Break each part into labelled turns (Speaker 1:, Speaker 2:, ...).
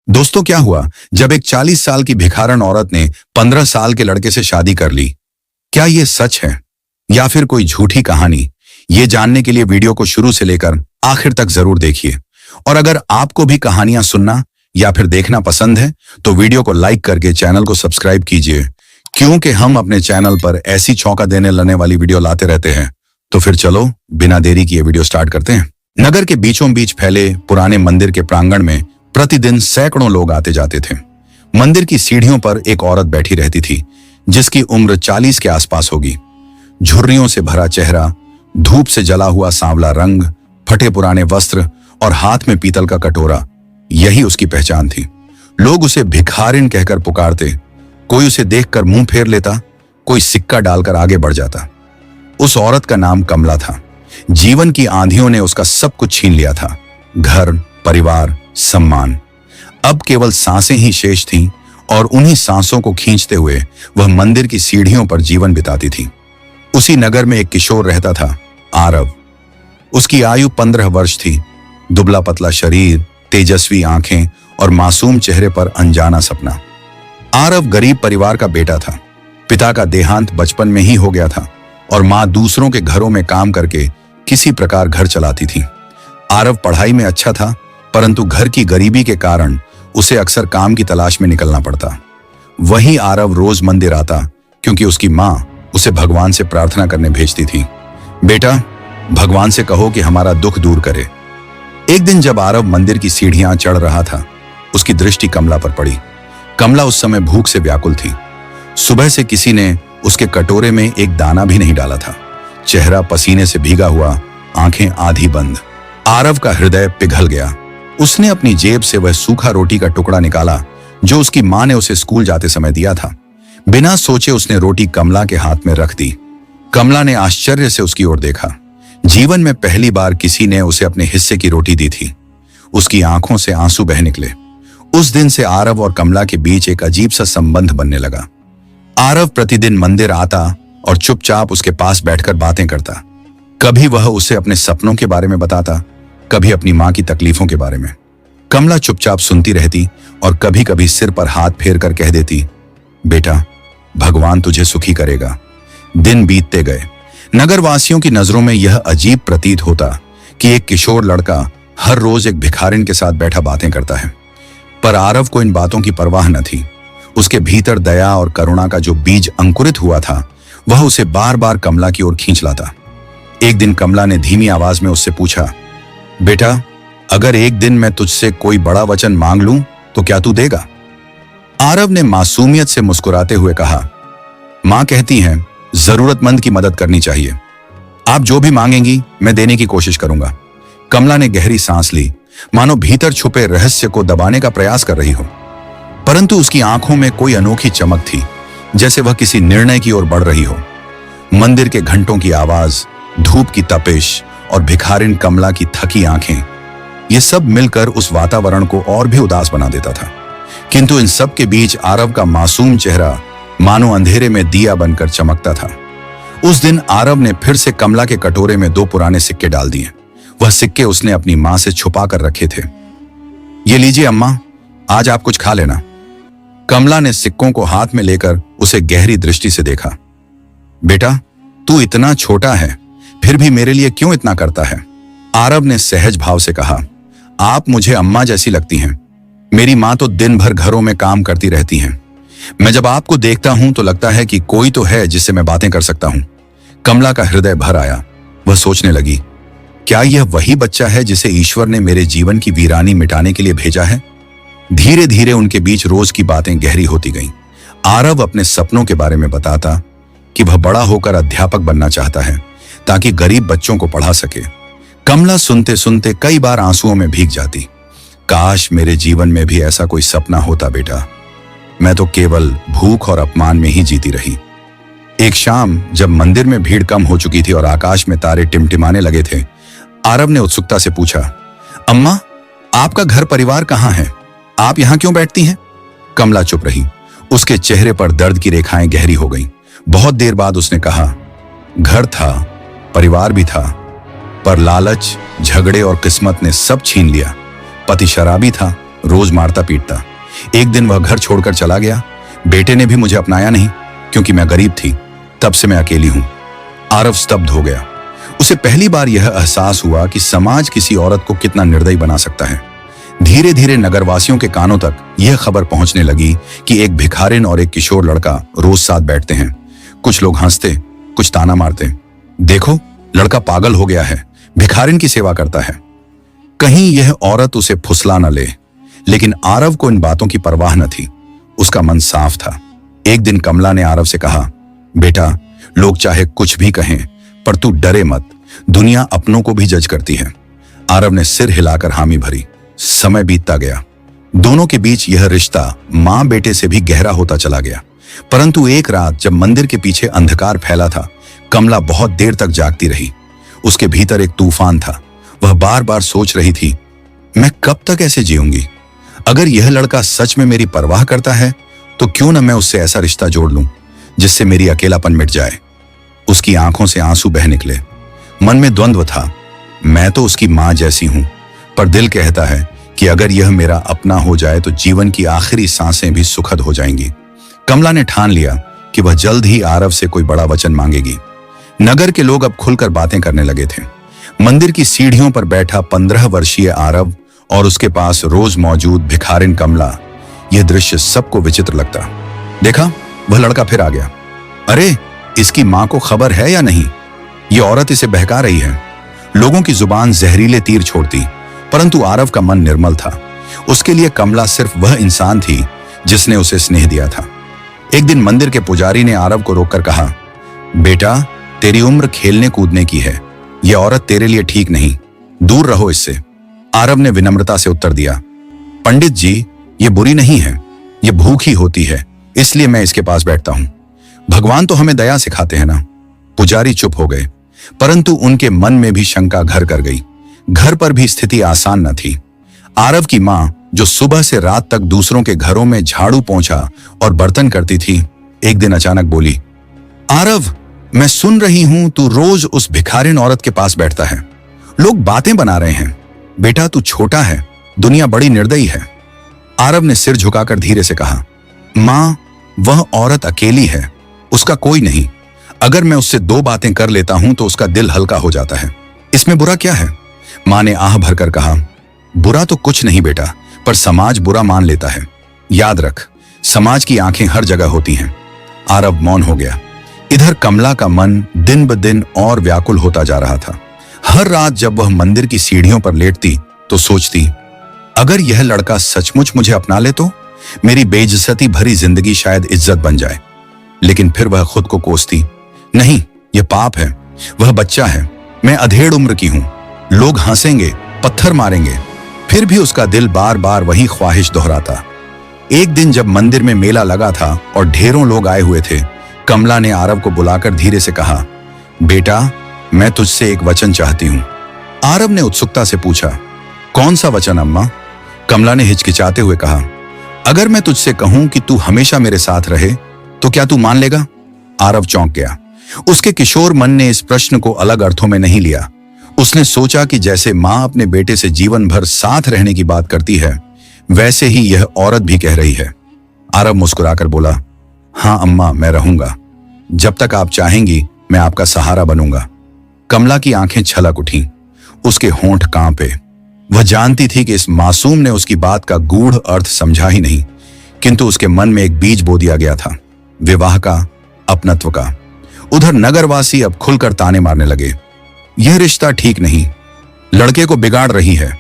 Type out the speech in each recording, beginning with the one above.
Speaker 1: दोस्तों, क्या हुआ जब एक 40 साल की भिखारन औरत ने 15 साल के लड़के से शादी कर ली? क्या ये सच है या फिर कोई झूठी कहानी? ये जानने के लिए वीडियो को शुरू से लेकर आखिर तक जरूर देखिए। और अगर आपको भी कहानियां सुनना या फिर देखना पसंद है तो वीडियो को लाइक करके चैनल को सब्सक्राइब कीजिए, क्योंकि हम अपने चैनल पर ऐसी चौंका देने लाने वाली वीडियो लाते रहते हैं। तो फिर चलो बिना देरी किए वीडियो स्टार्ट करते हैं। नगर के बीचों बीच फैले पुराने मंदिर के प्रांगण में प्रतिदिन सैकड़ों लोग आते जाते थे। मंदिर की सीढ़ियों पर एक औरत बैठी रहती थी जिसकी उम्र 40 के आसपास होगी। झुर्रियों से भरा चेहरा, धूप से जला हुआ सांवला रंग, फटे पुराने वस्त्र और हाथ में पीतल का कटोरा, यही उसकी पहचान थी। लोग उसे भिखारिन कहकर पुकारते। कोई उसे देखकर मुंह फेर लेता, कोई सिक्का डालकर आगे बढ़ जाता। उस औरत का नाम कमला था। जीवन की आंधियों ने उसका सब कुछ छीन लिया था, घर, परिवार, सम्मान। अब केवल सांसें ही शेष थीं और उन्हीं सांसों को खींचते हुए वह मंदिर की सीढ़ियों पर जीवन बिताती थी। उसी नगर में एक किशोर रहता था, आरव। उसकी आयु 15 वर्ष थी। दुबला पतला शरीर, तेजस्वी आंखें और मासूम चेहरे पर अनजाना सपना। आरव गरीब परिवार का बेटा था। पिता का देहांत बचपन में ही हो गया था और मां दूसरों के घरों में काम करके किसी प्रकार घर चलाती थी। आरव पढ़ाई में अच्छा था, परंतु घर की गरीबी के कारण उसे अक्सर काम की तलाश में निकलना पड़ता। वहीं आरव रोज मंदिर आता क्योंकि उसकी मां उसे भगवान से प्रार्थना करने भेजती थी। बेटा, भगवान से कहो कि हमारा दुख दूर करे। एक दिन जब आरव मंदिर की सीढ़ियां चढ़ रहा था, उसकी दृष्टि कमला पर पड़ी। कमला उस समय भूख से व्याकुल थी। सुबह से किसी ने उसके कटोरे में एक दाना भी नहीं डाला था। चेहरा पसीने से भीगा हुआ, आंखें आधी बंद। आरव का हृदय पिघल गया। उसने अपनी जेब से वह सूखा रोटी का टुकड़ा निकाला जो उसकी मां ने उसे स्कूल जाते समय दिया था। बिना सोचे उसने रोटी कमला के हाथ में रख दी। कमला ने आश्चर्य से उसकी ओर देखा। जीवन में पहली बार किसी ने उसे अपने हिस्से की रोटी दी थी। उसकी आंखों से आंसू बह निकले। उस दिन से आरव और कमला के बीच एक अजीब सा संबंध बनने लगा। आरव प्रतिदिन मंदिर आता और चुपचाप उसके पास बैठकर बातें करता। कभी वह उसे अपने सपनों के बारे में बताता, कभी अपनी मां की तकलीफों के बारे में। कमला चुपचाप सुनती रहती और कभी कभी सिर पर हाथ फेर कर कह देती, बेटा, भगवान तुझे सुखी करेगा। दिन बीतते गए। नगरवासियों की नजरों में यह अजीब प्रतीत होता कि एक किशोर लड़का हर रोज एक भिखारिन के साथ बैठा बातें करता है। पर आरव को इन बातों की परवाह न थी। उसके भीतर दया और करुणा का जो बीज अंकुरित हुआ था, वह उसे बार बार कमला की ओर खींच लाता। एक दिन कमला ने धीमी आवाज में उससे पूछा, बेटा, अगर एक दिन मैं तुझसे कोई बड़ा वचन मांग लूं तो क्या तू देगा? आरव ने मासूमियत से मुस्कुराते हुए कहा, मां कहती हैं जरूरतमंद की मदद करनी चाहिए। आप जो भी मांगेंगी मैं देने की कोशिश करूंगा। कमला ने गहरी सांस ली, मानो भीतर छुपे रहस्य को दबाने का प्रयास कर रही हो। परंतु उसकी आंखों में कोई अनोखी चमक थी, जैसे वह किसी निर्णय की ओर बढ़ रही हो। मंदिर के घंटों की आवाज, धूप की तपिश और भिखारिन कमला की थकी आंखें, ये सब मिलकर उस वातावरण को और भी उदास बना देता था। किंतु इन सब के बीच आरव का मासूम चेहरा मानो अंधेरे में दिया बनकर चमकता था। उस दिन आरव ने फिर से कमला के कटोरे में 2 पुराने सिक्के डाल दिए। वह सिक्के उसने अपनी मां से छुपा कर रखे थे। ये लीजिए अम्मा, आज आप कुछ खा लेना। कमला ने सिक्कों को हाथ में लेकर उसे गहरी दृष्टि से देखा। बेटा, तू इतना छोटा है, फिर भी मेरे लिए क्यों इतना करता है? आरव ने सहज भाव से कहा, आप मुझे अम्मा जैसी लगती हैं। मेरी मां तो दिन भर घरों में काम करती रहती हैं। मैं जब आपको देखता हूं तो लगता है कि कोई तो है जिससे मैं बातें कर सकता हूं। कमला का हृदय भर आया। वह सोचने लगी, क्या यह वही बच्चा है जिसे ईश्वर ने मेरे जीवन की वीरानी मिटाने के लिए भेजा है? धीरे धीरे उनके बीच रोज की बातें गहरी होती गईं। आरव अपने सपनों के बारे में बताता कि वह बड़ा होकर अध्यापक बनना चाहता है ताकि गरीब बच्चों को पढ़ा सके। कमला सुनते सुनते कई बार आंसुओं में भीग जाती। काश मेरे जीवन में भी ऐसा कोई सपना होता बेटा। मैं तो केवल भूख और अपमान में ही जीती रही। एक शाम जब मंदिर में भीड़ कम हो चुकी थी और आकाश में तारे टिमटिमाने लगे थे, आरव ने उत्सुकता से पूछा, अम्मा, आपका घर परिवार कहाँ है? आप यहाँ क्यों बैठती हैं? कमला चुप रही। उसके चेहरे पर दर्द की रेखाएं गहरी हो गईं। बहुत देर बाद उसने कहा, घर था, परिवार भी था, पर लालच, झगड़े और किस्मत ने सब छीन लिया। पति शराबी था, रोज मारता पीटता। एक दिन वह घर छोड़कर चला गया। बेटे ने भी मुझे अपनाया नहीं, क्योंकि मैं गरीब थी। तब से मैं अकेली हूं। आरव स्तब्ध हो गया। उसे पहली बार यह एहसास हुआ कि समाज किसी औरत को कितना निर्दयी बना सकता है। धीरे धीरे नगरवासियों के कानों तक यह खबर पहुंचने लगी कि एक भिखारिन और एक किशोर लड़का रोज साथ बैठते हैं। कुछ लोग हंसते, कुछ ताना मारते। देखो, लड़का पागल हो गया है, भिखारिन की सेवा करता है। कहीं यह औरत उसे फुसला न ले। लेकिन आरव को इन बातों की परवाह न थी। उसका मन साफ था। एक दिन कमला ने आरव से कहा, बेटा, लोग चाहे कुछ भी कहें, पर तू डरे मत, दुनिया अपनों को भी जज करती है। आरव ने सिर हिलाकर हामी भरी। समय बीतता गया। दोनों के बीच यह रिश्ता मां बेटे से भी गहरा होता चला गया। परंतु एक रात जब मंदिर के पीछे अंधकार फैला था, कमला बहुत देर तक जागती रही। उसके भीतर एक तूफान था। वह बार बार सोच रही थी, मैं कब तक ऐसे जीऊंगी? अगर यह लड़का सच में मेरी परवाह करता है, तो क्यों न मैं उससे ऐसा रिश्ता जोड़ लूं जिससे मेरी अकेलापन मिट जाए। उसकी आंखों से आंसू बह निकले। मन में द्वंद्व था। मैं तो उसकी मां जैसी हूं, पर दिल कहता है कि अगर यह मेरा अपना हो जाए तो जीवन की आखिरी सांसें भी सुखद हो जाएंगी। कमला ने ठान लिया कि वह जल्द ही आरव से कोई बड़ा वचन मांगेगी। नगर के लोग अब खुलकर बातें करने लगे थे। मंदिर की सीढ़ियों पर बैठा 15 वर्षीय आरव और उसके पास रोज मौजूद भिखारिन कमला, यह दृश्य सबको विचित्र लगता। देखा, वह लड़का फिर आ गया। अरे, इसकी मां को खबर है या नहीं? यह औरत इसे बहका रही है। लोगों की जुबान जहरीले तीर छोड़ती, परंतु आरव का मन निर्मल था। उसके लिए कमला सिर्फ वह इंसान थी जिसने उसे स्नेह दिया था। एक दिन मंदिर के पुजारी ने आरव को रोककर कहा, बेटा, तेरी उम्र खेलने कूदने की है। यह औरत तेरे लिए ठीक नहीं, दूर रहो इससे। आरव ने विनम्रता से उत्तर दिया, पंडित जी, ये बुरी नहीं है, ये भूखी होती है, इसलिए मैं इसके पास बैठता हूं। भगवान तो हमें दया सिखाते हैं ना। पुजारी चुप हो गए, परंतु उनके मन में भी शंका घर कर गई। घर पर भी स्थिति आसान न थी। आरव की मां, जो सुबह से रात तक दूसरों के घरों में झाड़ू पोंछा और बर्तन करती थी, एक दिन अचानक बोली, आरव, मैं सुन रही हूं तू रोज उस भिखारिन औरत के पास बैठता है। लोग बातें बना रहे हैं। बेटा, तू छोटा है, दुनिया बड़ी निर्दयी है। आरव ने सिर झुकाकर धीरे से कहा, मां, वह औरत अकेली है, उसका कोई नहीं। अगर मैं उससे 2 बातें कर लेता हूं तो उसका दिल हल्का हो जाता है। इसमें बुरा क्या है? मां ने आह भरकर कहा, बुरा तो कुछ नहीं बेटा, पर समाज बुरा मान लेता है। याद रख, समाज की आंखें हर जगह होती हैं। आरव मौन हो गया। इधर कमला का मन दिन ब दिन और व्याकुल होता जा रहा था। हर रात जब वह मंदिर की सीढ़ियों पर लेटती तो सोचती, अगर यह लड़का सचमुच मुझे अपना ले तो मेरी बेइज्जती भरी जिंदगी शायद इज्जत बन जाए। लेकिन फिर वह खुद को कोसती, नहीं, यह पाप है। वह बच्चा है, मैं अधेड़ उम्र की हूं। लोग हंसेंगे, पत्थर मारेंगे। फिर भी उसका दिल बार बार वही ख्वाहिश दोहराता। एक दिन जब मंदिर में मेला लगा था और ढेरों लोग आए हुए थे, कमला ने आरव को बुलाकर धीरे से कहा, बेटा, मैं तुझसे एक वचन चाहती हूं। आरव ने उत्सुकता से पूछा, कौन सा वचन अम्मा? कमला ने हिचकिचाते हुए कहा, अगर मैं तुझसे कहूं कि तू हमेशा मेरे साथ रहे तो क्या तू मान लेगा? आरव चौंक गया। उसके किशोर मन ने इस प्रश्न को अलग अर्थों में नहीं लिया। उसने सोचा कि जैसे मां अपने बेटे से जीवन भर साथ रहने की बात करती है, वैसे ही यह औरत भी कह रही है। आरव मुस्कुराकर बोला, हां अम्मा, मैं रहूंगा। जब तक आप चाहेंगी मैं आपका सहारा बनूंगा। कमला की आंखें छलक उठीं, उसके होंठ कांपे। वह जानती थी कि इस मासूम ने उसकी बात का गूढ़ अर्थ समझा ही नहीं, किंतु उसके मन में एक बीज बो दिया गया था, विवाह का, अपनत्व का। उधर नगरवासी अब खुलकर ताने मारने लगे, यह रिश्ता ठीक नहीं, लड़के को बिगाड़ रही है।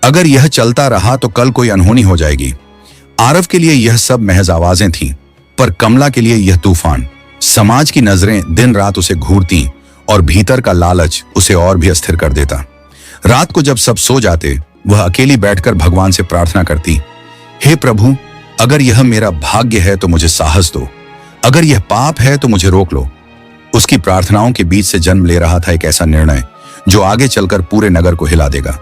Speaker 1: अगर यह चलता रहा तो कल कोई अनहोनी हो जाएगी। आरव के लिए यह सब महज आवाजें थीं, पर कमला के लिए यह तूफान। समाज की नजरें दिन रात उसे घूरती और भीतर का लालच उसे और भी अस्थिर कर देता। रात को जब सब सो जाते, वह अकेली बैठकर भगवान से प्रार्थना करती, हे प्रभु, अगर यह मेरा भाग्य है तो मुझे साहस दो, अगर यह पाप है तो मुझे रोक लो। उसकी प्रार्थनाओं के बीच से जन्म ले रहा था एक ऐसा निर्णय जो आगे चलकर पूरे नगर को हिला देगा।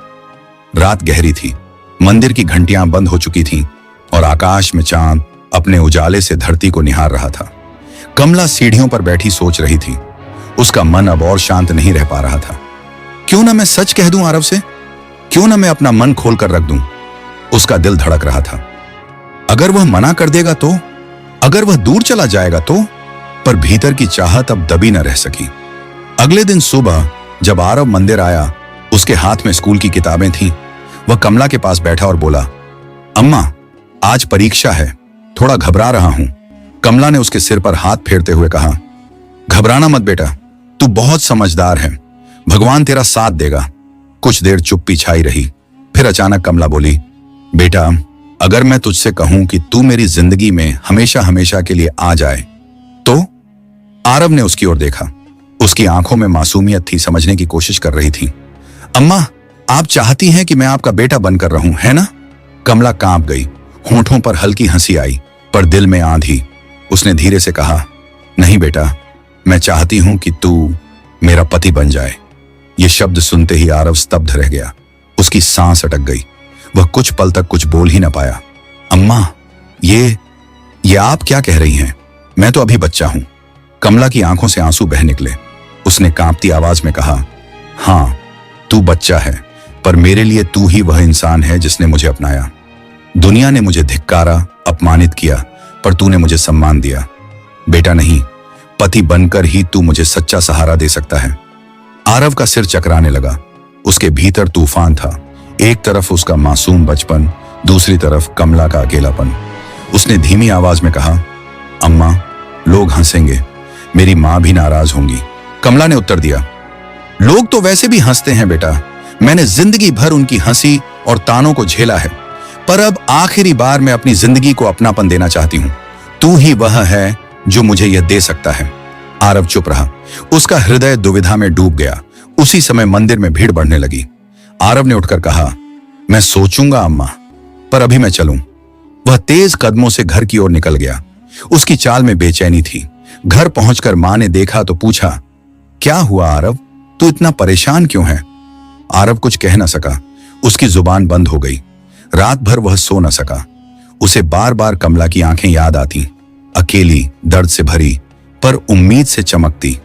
Speaker 1: रात गहरी थी, मंदिर की घंटियां बंद हो चुकी थीं और आकाश में चांद अपने उजाले से धरती को निहार रहा था। कमला सीढ़ियों पर बैठी सोच रही थी। उसका मन अब और शांत नहीं रह पा रहा था। क्यों ना मैं सच कह दूं आरव से? क्यों ना मैं अपना मन खोल कर रख दूं? उसका दिल धड़क रहा था। अगर वह मना कर देगा तो, अगर वह दूर चला जाएगा तो, पर भीतर की चाहत अब दबी न रह सकी। अगले दिन सुबह जब आरव मंदिर आया, उसके हाथ में स्कूल की किताबें थीं। वह कमला के पास बैठा और बोला, अम्मा, आज परीक्षा है, थोड़ा घबरा रहा हूं। कमला ने उसके सिर पर हाथ फेरते हुए कहा, घबराना मत बेटा, तू बहुत समझदार है, भगवान तेरा साथ देगा। कुछ देर चुप्पी छाई रही, फिर अचानक कमला बोली, बेटा, अगर मैं तुझसे कहूं कि तू मेरी जिंदगी में हमेशा हमेशा के लिए आ जाए तो? आरव ने उसकी ओर देखा। उसकी आंखों में मासूमियत थी, समझने की कोशिश कर रही थी। अम्मा, आप चाहती हैं कि मैं आपका बेटा बनकर रहूं, है ना? कमला कांप गई, होंठों पर हल्की हंसी आई, पर दिल में आंधी। उसने धीरे से कहा, नहीं बेटा, मैं चाहती हूं कि तू मेरा पति बन जाए। ये शब्द सुनते ही आरव स्तब्ध रह गया। उसकी सांस अटक गई। वह कुछ पल तक कुछ बोल ही न पाया। अम्मा, ये आप क्या कह रही हैं? मैं तो अभी बच्चा हूं। कमला की आंखों से आंसू बह निकले। उसने कांपती आवाज में कहा, हाँ, तू बच्चा है, पर मेरे लिए तू ही वह इंसान है जिसने मुझे अपनाया। दुनिया ने मुझे धिक्कारा, अपमानित किया, पर तूने मुझे सम्मान दिया। बेटा नहीं, पति बनकर ही तू मुझे सच्चा सहारा दे सकता है। आरव का सिर चकराने लगा। उसके भीतर तूफान था। एक तरफ उसका मासूम बचपन, दूसरी तरफ कमला का अकेलापन। उसने धीमी आवाज में कहा, अम्मा, लोग हंसेंगे, मेरी मां भी नाराज होंगी। कमला ने उत्तर दिया, लोग तो वैसे भी हंसते हैं बेटा, मैंने जिंदगी भर उनकी हंसी और तानों को झेला है, पर अब आखिरी बार मैं अपनी जिंदगी को अपनापन देना चाहती हूं। तू ही वह है जो मुझे यह दे सकता है। आरव चुप रहा। उसका हृदय दुविधा में डूब गया। उसी समय मंदिर में भीड़ बढ़ने लगी। आरव ने उठकर कहा, मैं सोचूंगा अम्मा, पर अभी मैं चलूं। वह तेज कदमों से घर की ओर निकल गया। उसकी चाल में बेचैनी थी। घर पहुंचकर मां ने देखा तो पूछा, क्या हुआ आरव, तू इतना परेशान क्यों है? आरव कुछ कह न सका। उसकी जुबान बंद हो गई। रात भर वह सो न सका। उसे बार बार कमला की आंखें याद आती, अकेली, दर्द से भरी, पर उम्मीद से चमकती।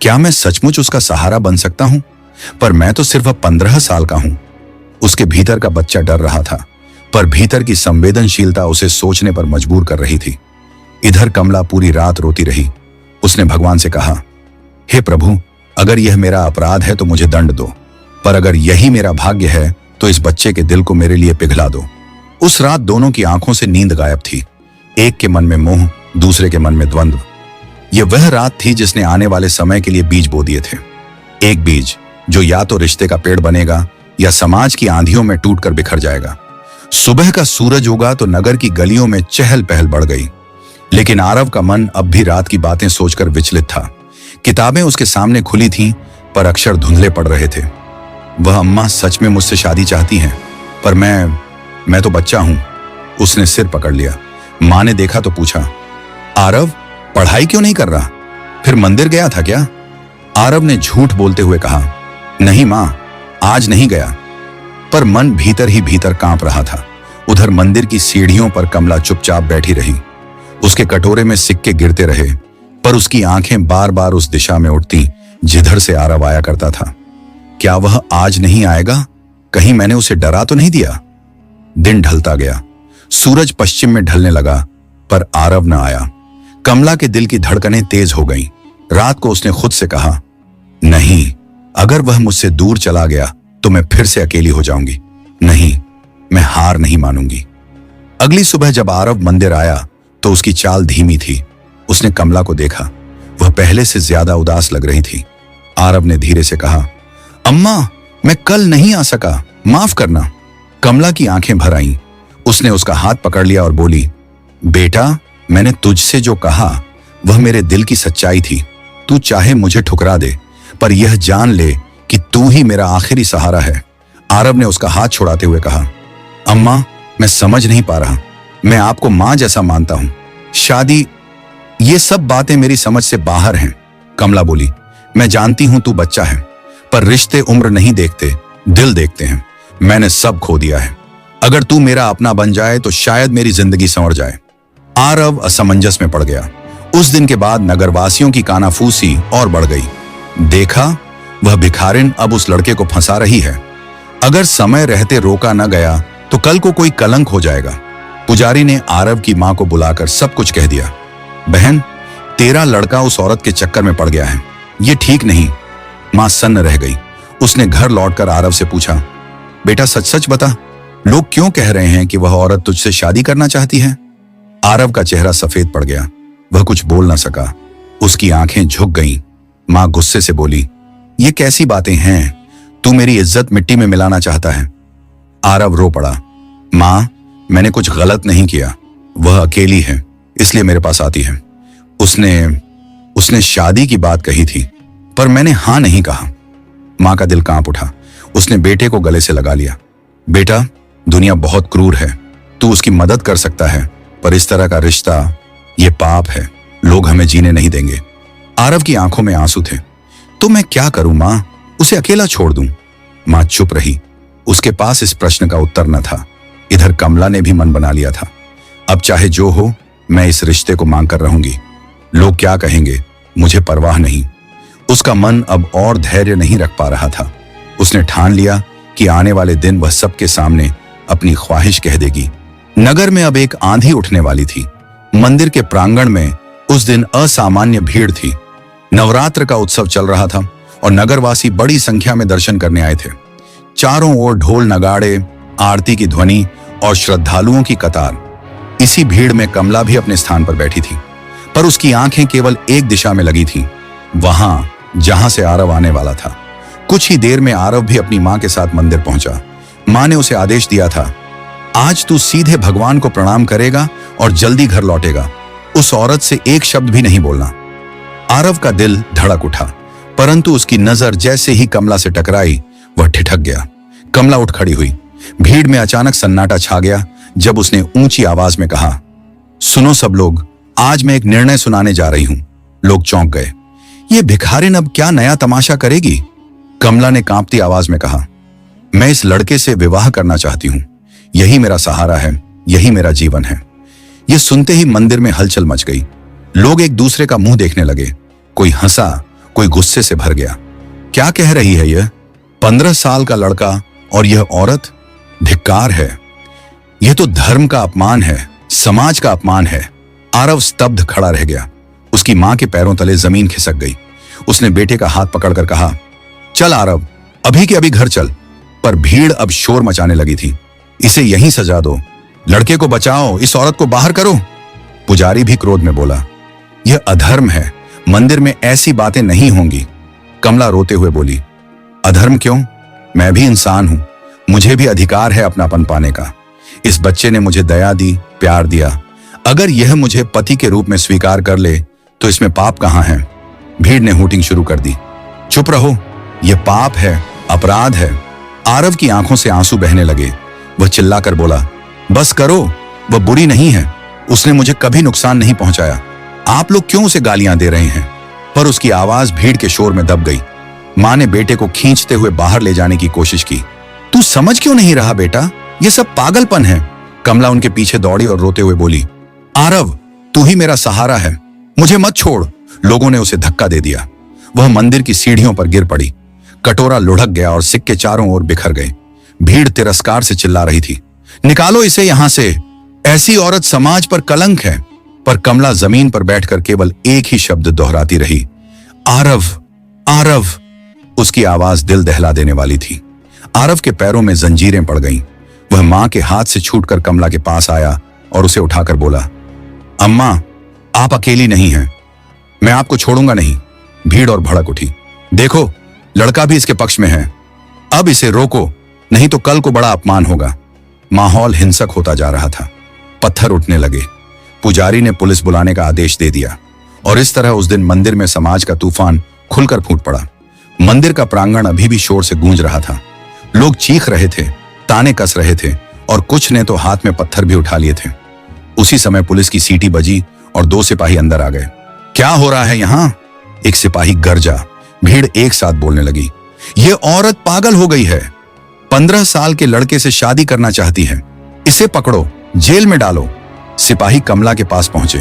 Speaker 1: क्या मैं सचमुच उसका सहारा बन सकता हूं? पर मैं तो सिर्फ 15 साल का हूं। उसके भीतर का बच्चा डर रहा था, पर भीतर की संवेदनशीलता उसे सोचने पर मजबूर कर रही थी। इधर कमला पूरी रात रोती रही। उसने भगवान से कहा, हे प्रभु, अगर यह मेरा अपराध है तो मुझे दंड दो, पर अगर यही मेरा भाग्य है तो इस बच्चे के दिल को मेरे लिए पिघला दो। उस रात दोनों की आंखों से नींद गायब थी। एक के मन में मोह, दूसरे के मन में द्वंद्व। यह वह रात थी जिसने आने वाले समय के लिए बीज बो दिए थे। एक बीज जो या तो रिश्ते का पेड़ बनेगा या समाज की आंधियों में टूटकर बिखर जाएगा। सुबह का सूरज उगा तो नगर की गलियों में चहल पहल बढ़ गई, लेकिन आरव का मन अब भी रात की बातें सोचकर विचलित था। किताबें उसके सामने खुली थीं, पर अक्षर धुंधले पड़ रहे थे। वह अम्मा सच में मुझसे शादी चाहती हैं, पर मैं तो बच्चा हूं। उसने सिर पकड़ लिया। मां ने देखा तो पूछा, आरव, पढ़ाई क्यों नहीं कर रहा? फिर मंदिर गया था क्या? आरव ने झूठ बोलते हुए कहा, नहीं मां, आज नहीं गया। पर मन भीतर ही भीतर कांप रहा था। उधर मंदिर की सीढ़ियों पर कमला चुपचाप बैठी रही। उसके कटोरे में सिक्के गिरते रहे, पर उसकी आंखें बार बार उस दिशा में उठती जिधर से आरव आया करता था। क्या वह आज नहीं आएगा? कहीं मैंने उसे डरा तो नहीं दिया? दिन ढलता गया। सूरज पश्चिम में ढलने लगा, पर आरव न आया। कमला के दिल की धड़कनें तेज हो गईं। रात को उसने खुद से कहा, नहीं, अगर वह मुझसे दूर चला गया तो मैं फिर से अकेली हो जाऊंगी। नहीं, मैं हार नहीं मानूंगी। अगली सुबह जब आरव मंदिर आया तो उसकी चाल धीमी थी। उसने कमला को देखा। वह पहले से ज्यादा उदास लग रही थी। आरव ने धीरे से कहा, अम्मा, मैं कल नहीं आ सका, माफ करना। कमला की आंखें भर आईं। उसने उसका हाथ पकड़ लिया और बोली, बेटा, मैंने तुझसे जो कहा वह मेरे दिल की सच्चाई थी। तू चाहे मुझे ठुकरा दे, पर यह जान ले कि तू ही मेरा आखिरी सहारा है। आरव ने उसका हाथ छुड़ाते हुए कहा, अम्मा, मैं समझ नहीं पा रहा। मैं आपको मां जैसा मानता हूं। शादी, ये सब बातें मेरी समझ से बाहर हैं। कमला बोली, मैं जानती हूं तू बच्चा है, पर रिश्ते उम्र नहीं देखते, दिल देखते हैं। मैंने सब खो दिया है। अगर तू मेरा अपना बन जाए तो शायद मेरी जिंदगी संवर जाए। आरव असमंजस में पड़ गया। उस दिन के बाद नगरवासियों की कानाफूसी और बढ़ गई। देखा, वह भिखारिन अब उस लड़के को फंसा रही है। अगर समय रहते रोका न गया तो कल को कोई कलंक हो जाएगा। पुजारी ने आरव की मां को बुलाकर सब कुछ कह दिया। बहन, तेरा लड़का उस औरत के चक्कर में पड़ गया है, ये ठीक नहीं। मां सन्न रह गई। उसने घर लौटकर आरव से पूछा, बेटा सच सच बता, लोग क्यों कह रहे हैं कि वह औरत तुझसे शादी करना चाहती है? आरव का चेहरा सफेद पड़ गया। वह कुछ बोल ना सका। उसकी आंखें झुक गईं। मां गुस्से से बोली, ये कैसी बातें हैं? तू मेरी इज्जत मिट्टी में मिलाना चाहता है। आरव रो पड़ा। मां, मैंने कुछ गलत नहीं किया। वह अकेली है, इसलिए मेरे पास आती है। उसने शादी की बात कही थी, पर मैंने हां नहीं कहा। मां का दिल कांप उठा। उसने बेटे को गले से लगा लिया। बेटा, दुनिया बहुत क्रूर है। तू उसकी मदद कर सकता है, पर इस तरह का रिश्ता, ये पाप है। लोग हमें जीने नहीं देंगे। आरव की आंखों में आंसू थे। तो मैं क्या करूं मां? उसे अकेला छोड़ दूं? मां चुप रही। उसके पास इस प्रश्न का उत्तर न था। इधर कमला ने भी मन बना लिया था। अब चाहे जो हो, मैं इस रिश्ते को मांग कर रहूंगी। लोग क्या कहेंगे, मुझे परवाह नहीं। उसका मन अब और धैर्य नहीं रख पा रहा था। उसने ठान लिया कि आने वाले दिन वह सबके सामने अपनी ख्वाहिश कह देगी। नगर में अब एक आंधी उठने वाली थी। मंदिर के प्रांगण में उस दिन असामान्य भीड़ थी। नवरात्र का उत्सव चल रहा था और नगरवासी बड़ी संख्या में दर्शन करने आए थे। चारों ओर ढोल नगाड़े, आरती की ध्वनि और श्रद्धालुओं की कतार। इसी भीड़ में कमला भी अपने स्थान पर बैठी थी, पर उसकी आंखें केवल एक दिशा में लगी थीं, वहां जहां से आरव आने वाला था। कुछ ही देर में आरव भी अपनी मां के साथ मंदिर पहुंचा। मां ने उसे आदेश दिया था, आज तू सीधे भगवान को प्रणाम करेगा और जल्दी घर लौटेगा। उस औरत से एक शब्द भी नहीं बोलना। आरव का दिल धड़क उठा, परंतु उसकी नजर जैसे ही कमला से टकराई, वह ठिठक गया। कमला उठ खड़ी हुई। भीड़ में अचानक सन्नाटा छा गया जब उसने ऊंची आवाज में कहा, सुनो सब लोग, आज मैं एक निर्णय सुनाने जा रही हूं। लोग चौंक गए। ये भिखारिन अब क्या नया तमाशा करेगी? कमला ने कांपती आवाज में कहा, मैं इस लड़के से विवाह करना चाहती हूं। यही मेरा सहारा है, यही मेरा जीवन है। यह सुनते ही मंदिर में हलचल मच गई। लोग एक दूसरे का मुंह देखने लगे। कोई हंसा, कोई गुस्से से भर गया। क्या कह रही है यह? 15 साल का लड़का और यह औरत? धिक्कार है। यह तो धर्म का अपमान है, समाज का अपमान है। आरव स्तब्ध खड़ा रह गया। उसकी मां के पैरों तले जमीन खिसक गई। उसने बेटे का हाथ पकड़कर कहा, चल आरव, अभी के अभी घर चल। पर भीड़ अब शोर मचाने लगी थी। इसे यहीं सजा दो, लड़के को बचाओ, इस औरत को बाहर करो। पुजारी भी क्रोध में बोला, यह अधर्म है, मंदिर में ऐसी बातें नहीं होंगी। कमला रोते हुए बोली, अधर्म क्यों? मैं भी इंसान हूं, मुझे भी अधिकार है अपनापन पाने का। इस बच्चे ने मुझे दया दी, प्यार दिया। अगर यह मुझे पति के रूप में स्वीकार कर ले तो इसमें पाप कहां है? भीड़ ने हूटिंग शुरू कर दी, चुप रहो, यह पाप है, अपराध है। आरव की आंखों से आंसू बहने लगे। वह चिल्लाकर बोला, बस करो, वह बुरी नहीं है, उसने मुझे कभी नुकसान नहीं पहुंचाया। आप लोग क्यों उसे गालियां दे रहे हैं? पर उसकी आवाज भीड़ के शोर में दब गई। मां ने बेटे को खींचते हुए बाहर ले जाने की कोशिश की। तू समझ क्यों नहीं रहा बेटा? यह सब पागलपन है। कमला उनके पीछे दौड़ी और रोते हुए बोली, आरव, तू ही मेरा सहारा है, मुझे मत छोड़। लोगों ने उसे धक्का दे दिया। वह मंदिर की सीढ़ियों पर गिर पड़ी। कटोरा लुढ़क गया और सिक्के चारों ओर बिखर गए। भीड़ तिरस्कार से चिल्ला रही थी, निकालो इसे यहां से, ऐसी औरत समाज पर कलंक है। पर कमला जमीन पर बैठकर केवल एक ही शब्द दोहराती रही, आरव, आरव। उसकी आवाज दिल दहला देने वाली थी। आरव के पैरों में जंजीरें पड़ गईं। वह मां के हाथ से छूटकर कमला के पास आया और उसे उठाकर बोला, अम्मा, आप अकेली नहीं हैं, मैं आपको छोड़ूंगा नहीं। भीड़ और भड़क उठी। देखो, लड़का भी इसके पक्ष में है, अब इसे रोको, नहीं तो कल को बड़ा अपमान होगा। माहौल हिंसक होता जा रहा था। पत्थर उठने लगे। पुजारी ने पुलिस बुलाने का आदेश दे दिया और इस तरह उस दिन मंदिर में समाज का तूफान खुलकर फूट पड़ा। मंदिर का प्रांगण अभी भी शोर से गूंज रहा था। लोग चीख रहे थे, ताने कस रहे थे और कुछ ने तो हाथ में पत्थर भी उठा लिए थे। उसी समय पुलिस की सीटी बजी और 2 सिपाही अंदर आ गए। क्या हो रहा है यहां? एक सिपाही गरजा। भीड़ एक साथ बोलने लगी, यह औरत पागल हो गई है, 15 साल के लड़के से शादी करना चाहती है, इसे पकड़ो, जेल में डालो। सिपाही कमला के पास पहुंचे।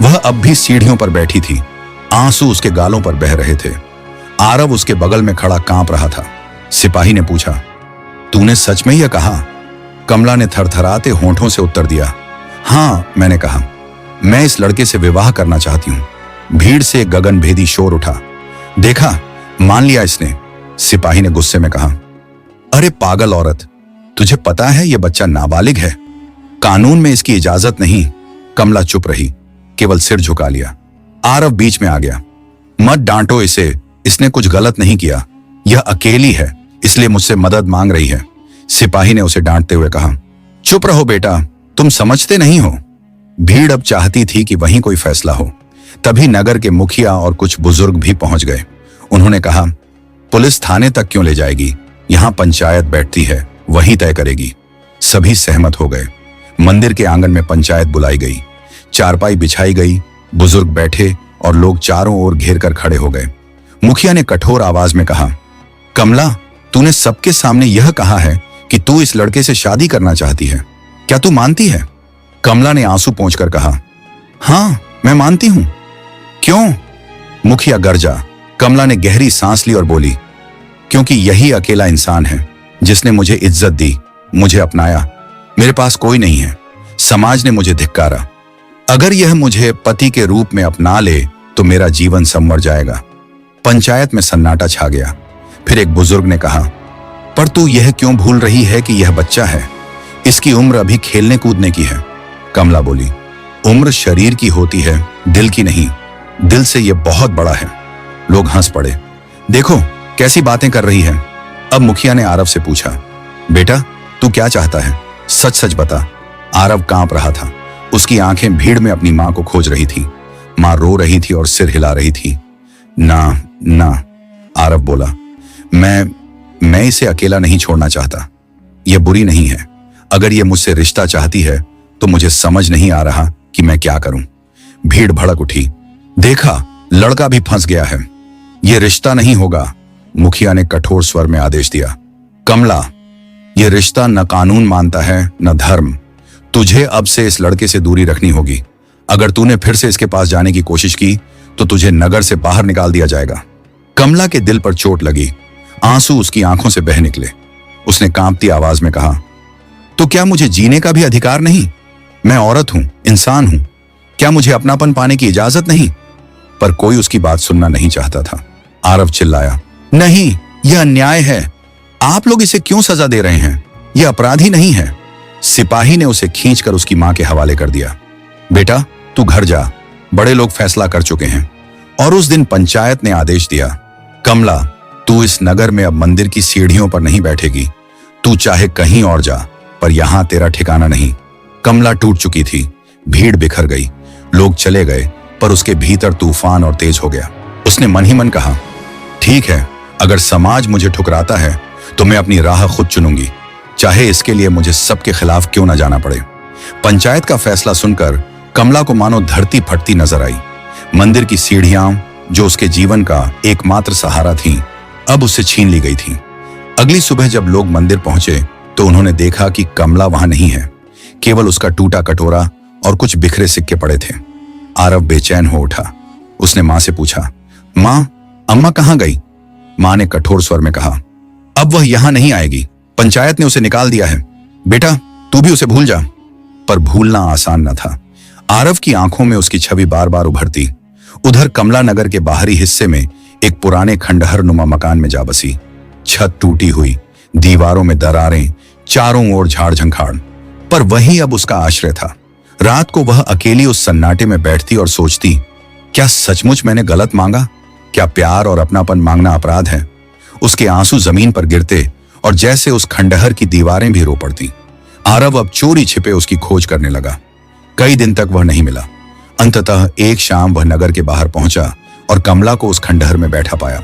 Speaker 1: वह अब भी सीढ़ियों पर बैठी थी। आंसू उसके गालों पर बह रहे थे। आरव उसके बगल में खड़ा कांप रहा था। सिपाही ने पूछा, तूने सच में यह कहा? कमला ने थरथराते होंठों से उत्तर दिया। हाँ, मैंने कहा, मैं इस लड़के से विवाह करना चाहती हूं। भीड़ से एक गगनभेदी शोर उठा। देखा, मान लिया इसने, सिपाही ने गुस्से में कहा। अरे पागल औरत, तुझे पता है यह बच्चा नाबालिग है, कानून में इसकी इजाजत नहीं। कमला चुप रही, केवल सिर झुका लिया। आरव बीच में आ गया। मत डांटो इसे, इसने कुछ गलत नहीं किया, यह अकेली है, इसलिए मुझसे मदद मांग रही है, सिपाही ने उसे डांटते हुए कहा। चुप रहो बेटा, तुम समझते नहीं हो। भीड़ अब चाहती थी कि वहीं कोई फैसला हो। तभी नगर के मुखिया और कुछ बुजुर्ग भी पहुंच गए। उन्होंने कहा, पुलिस थाने तक क्यों ले जाएगी, यहां पंचायत बैठती है, वही तय करेगी। सभी सहमत हो गए। मंदिर के आंगन में पंचायत बुलाई गई, चारपाई बिछाई गई, बुजुर्ग बैठे और लोग चारों ओर घेर कर खड़े हो गए। मुखिया ने कठोर आवाज में कहा, कमला, तूने सबके सामने यह कहा है कि तू इस लड़के से शादी करना चाहती है, क्या तू मानती है? कमला ने आंसू पोंछकर कहा, हाँ, मैं मानती हूं। क्यों? मुखिया गरजा। कमला ने गहरी सांस ली और बोली, क्योंकि यही अकेला इंसान है जिसने मुझे इज्जत दी, मुझे अपनाया। मेरे पास कोई नहीं है, समाज ने मुझे धिक्कारा। अगर यह मुझे पति के रूप में अपना ले तो मेरा जीवन संवर जाएगा। पंचायत में सन्नाटा छा गया। फिर एक बुजुर्ग ने कहा, पर तू यह क्यों भूल रही है कि यह बच्चा है, इसकी उम्र अभी खेलने कूदने की है। कमला बोली, उम्र शरीर की होती है, दिल की नहीं। दिल से यह बहुत बड़ा है। लोग हंस पड़े। देखो कैसी बातें कर रही है। अब मुखिया ने आरव से पूछा, बेटा तू क्या चाहता है, सच सच बता। आरव कांप रहा था। उसकी आंखें भीड़ में अपनी मां को खोज रही थी। मां रो रही थी और सिर हिला रही थी। ना ना, आरव बोला, मैं इसे अकेला नहीं छोड़ना चाहता। यह बुरी नहीं है। अगर यह मुझसे रिश्ता चाहती है तो मुझे समझ नहीं आ रहा कि मैं क्या करूं। भीड़ भड़क उठी। देखा, लड़का भी फंस गया है। यह रिश्ता नहीं होगा, मुखिया ने कठोर स्वर में आदेश दिया। कमला, यह रिश्ता न कानून मानता है न धर्म। तुझे अब से इस लड़के से दूरी रखनी होगी। अगर तूने फिर से इसके पास जाने की कोशिश की तो तुझे नगर से बाहर निकाल दिया जाएगा। कमला के दिल पर चोट लगी। आंसू उसकी आंखों से बह निकले। उसने कांपती आवाज में कहा, तो क्या मुझे जीने का भी अधिकार नहीं? मैं औरत हूं, इंसान हूं, क्या मुझे अपनापन पाने की इजाजत नहीं? पर कोई उसकी बात सुनना नहीं चाहता था। आरव चिल्लाया, नहीं, यह अन्याय है। आप लोग इसे क्यों सजा दे रहे हैं? यह अपराधी नहीं है। सिपाही ने उसे खींचकर उसकी मां के हवाले कर दिया। बेटा तू घर जा, बड़े लोग फैसला कर चुके हैं। और उस दिन पंचायत ने आदेश दिया, कमला, तू इस नगर में अब मंदिर की सीढ़ियों पर नहीं बैठेगी। तू चाहे कहीं और जा, पर यहां तेरा ठिकाना नहीं। कमला टूट चुकी थी। भीड़ बिखर गई। लोग चले गए, पर उसके भीतर तूफान और तेज हो गया। उसने मन ही मन कहा, ठीक है, अगर समाज मुझे ठुकराता है तो मैं अपनी राह खुद चुनूंगी, चाहे इसके लिए मुझे सबके खिलाफ क्यों ना जाना पड़े। पंचायत का फैसला सुनकर कमला को मानो धरती फटती नजर आई। मंदिर की सीढ़ियां, जो उसके जीवन का एकमात्र सहारा थीं, अब उससे छीन ली गई थीं। अगली सुबह जब लोग मंदिर पहुंचे तो उन्होंने देखा कि कमला वहां नहीं है। केवल उसका टूटा कटोरा और कुछ बिखरे सिक्के पड़े थे। आरव बेचैन हो उठा। उसने मां से पूछा, मां, अम्मा कहां गई? मां ने कठोर स्वर में कहा, अब वह यहां नहीं आएगी, पंचायत ने उसे निकाल दिया है। बेटा तू भी उसे भूल जा। पर भूलना आसान न था। आरव की आंखों में उसकी छवि बार बार उभरती। उधर कमला नगर के बाहरी हिस्से में एक पुराने खंडहर नुमा मकान में जा बसी। छत टूटी हुई, दीवारों में दरारें, चारों ओर झाड़ झंखाड़, पर वही अब उसका आश्रय था। रात को वह अकेली उस सन्नाटे में बैठती और सोचती, क्या सचमुच मैंने गलत मांगा? क्या प्यार और अपनापन मांगना अपराध है? उसके आंसू जमीन पर गिरते और जैसे उस खंडहर की दीवारें भी रो पड़ती। आरव अब चोरी छिपे उसकी खोज करने लगा। कई दिन तक वह नहीं मिला। अंततः एक शाम वह नगर के बाहर पहुंचा और कमला को उस खंडहर में बैठा पाया।